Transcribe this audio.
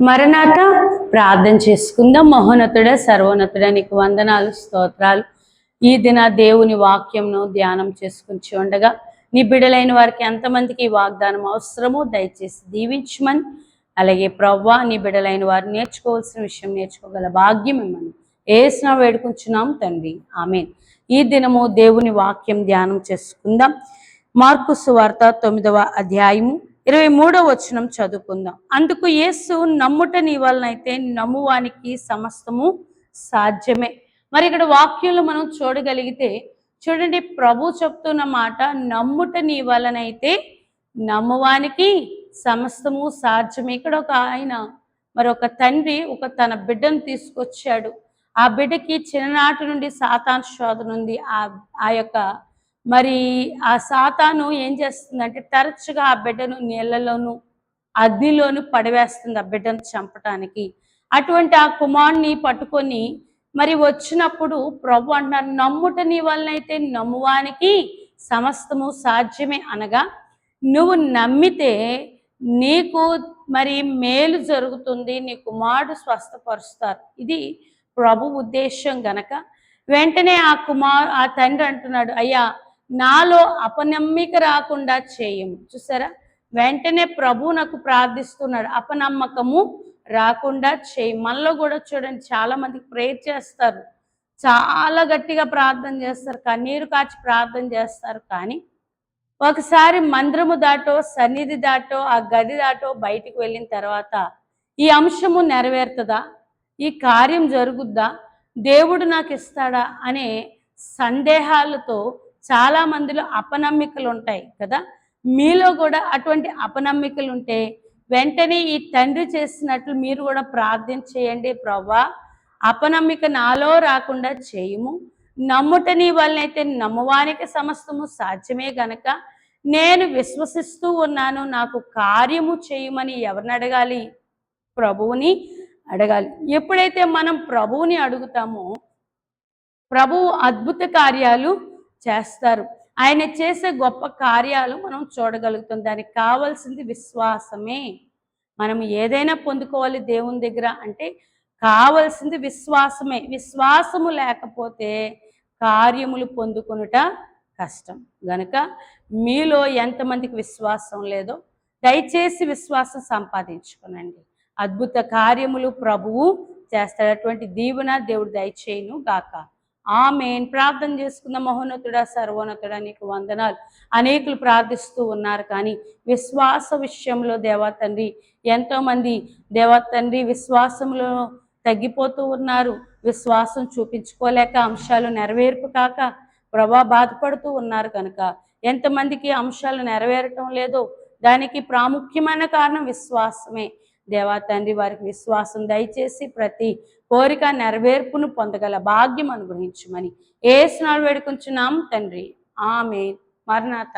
మరణాత ప్రార్థన చేసుకుందాం. మహోన్నతుడ సర్వోన్నతుడ నీకు వందనాలు స్తోత్రాలు. ఈ దిన దేవుని వాక్యంను ధ్యానం చేసుకుంటూ ఉండగా నీ బిడ్డలైన వారికి ఎంతమందికి ఈ వాగ్దానం అవసరమో దయచేసి దీవించమని, అలాగే ప్రవ్వా నీ బిడ్డలైన వారు నేర్చుకోవాల్సిన విషయం నేర్చుకోగల భాగ్యం ఇమ్మని ఏసున వేడుకుంటున్నాం తండ్రి, ఆమేన్. ఈ దినము దేవుని వాక్యం ధ్యానం చేసుకుందాం. మార్కు సువార్త 9వ అధ్యాయము 23వ వచనం చదువుకుందాం. అందుకు యేసు, నమ్ముట నీ వలనైతే నమ్మువానికి సమస్తము సాధ్యమే. మరి ఇక్కడ వాక్యంలో మనం చూడగలిగితే చూడండి, ప్రభు చెప్తున్న మాట, నమ్ముట నీ వలనైతే నమ్మువానికి సమస్తము సాధ్యమే. ఇక్కడ ఒక ఆయన, మరి ఒక తండ్రి తన బిడ్డను తీసుకొచ్చాడు. ఆ బిడ్డకి చిన్ననాటి నుండి సాతాను శోధన ఉంది. ఆ యొక్క మరి ఆ సాతాను ఏం చేస్తుందంటే తరచుగా ఆ బిడ్డను నీళ్ళలోను అగ్నిలోను పడవేస్తుంది, ఆ బిడ్డను చంపటానికి. అటువంటి ఆ కుమారుని పట్టుకొని మరి వచ్చినప్పుడు ప్రభు అంటున్నారు, నమ్ముట నీ వలనైతే నమ్మువానికి సమస్తము సాధ్యమే. అనగా నువ్వు నమ్మితే నీకు మరి మేలు జరుగుతుంది, నీ కుమారుడు స్వస్థపరుస్తారు. ఇది ప్రభు ఉద్దేశం గనక వెంటనే ఆ తండ్రి అంటున్నాడు, అయ్యా నాలో అపనమ్మిక రాకుండా చేయము. చూసారా, వెంటనే ప్రభు నాకు ప్రార్థిస్తున్నాడు, అపనమ్మకము రాకుండా చేయి. మనలో కూడా చూడండి, చాలా మందికి ప్రేయర్ చేస్తారు, చాలా గట్టిగా ప్రార్థన చేస్తారు, కన్నీరు కాచి ప్రార్థన చేస్తారు. కానీ ఒకసారి మందిరము దాటో సన్నిధి దాటో ఆ గది దాటో బయటికి వెళ్ళిన తర్వాత ఈ అంశము నెరవేరుతుందా, ఈ కార్యం జరుగుద్దా, దేవుడు నాకు ఇస్తాడా అనే సందేహాలతో చాలా మందిలో అపనమ్మికలు ఉంటాయి కదా. మీలో కూడా అటువంటి అపనమ్మికలు ఉంటే వెంటనే ఈ తండ్రి చేసినట్లు మీరు కూడా ప్రార్థన చేయండి. ప్రభువా, అపనమ్మిక నాలో రాకుండా చేయము, నమ్ముట నీ వలనైతే నమ్మువానికి సమస్తము సాధ్యమే గనక నేను విశ్వసిస్తూ ఉన్నాను, నాకు కార్యము చేయమని ఎవరిని అడగాలి? ప్రభువుని అడగాలి. ఎప్పుడైతే మనం ప్రభువుని అడుగుతామో ప్రభువు అద్భుత కార్యాలు చేస్తారు. ఆయన చేసే గొప్ప కార్యాలు మనం చూడగలుగుతాం. దానికి కావాల్సింది విశ్వాసమే. మనం ఏదైనా పొందుకోవాలి దేవుని దగ్గర అంటే కావలసింది విశ్వాసమే. విశ్వాసము లేకపోతే కార్యములు పొందుకొనుట కష్టం. గనుక మీలో ఎంతమందికి విశ్వాసం లేదో దయచేసి విశ్వాసం సంపాదించుకునండి. అద్భుత కార్యములు ప్రభువు చేస్తాడు. అటువంటి దీవెన దేవుడు దయచేయును గాక. ఆమేన్. ప్రార్థన చేసుకున్న మహోన్నతుడా సర్వోన్నతుడా నీకు వందనాలు. అనేకులు ప్రార్థిస్తూ ఉన్నారు, కానీ విశ్వాస విషయంలో దేవా తండ్రి ఎంతోమంది దేవా తండ్రి విశ్వాసంలో తగ్గిపోతూ ఉన్నారు. విశ్వాసం చూపించుకోలేక అంశాలు నెరవేర్పు కాక ప్రభా బాధపడుతూ ఉన్నారు. కనుక ఎంతమందికి అంశాలు నెరవేరటం లేదో దానికి ప్రాముఖ్యమైన కారణం విశ్వాసమే. దేవా తండ్రి వారికి విశ్వాసం దయచేసి ప్రతి కోరిక నెరవేర్పును పొందగల భాగ్యం అనుగ్రహించమని యేసు నామమున వేడుకొంచున్నాం తండ్రి, ఆమేన్. మరణాత.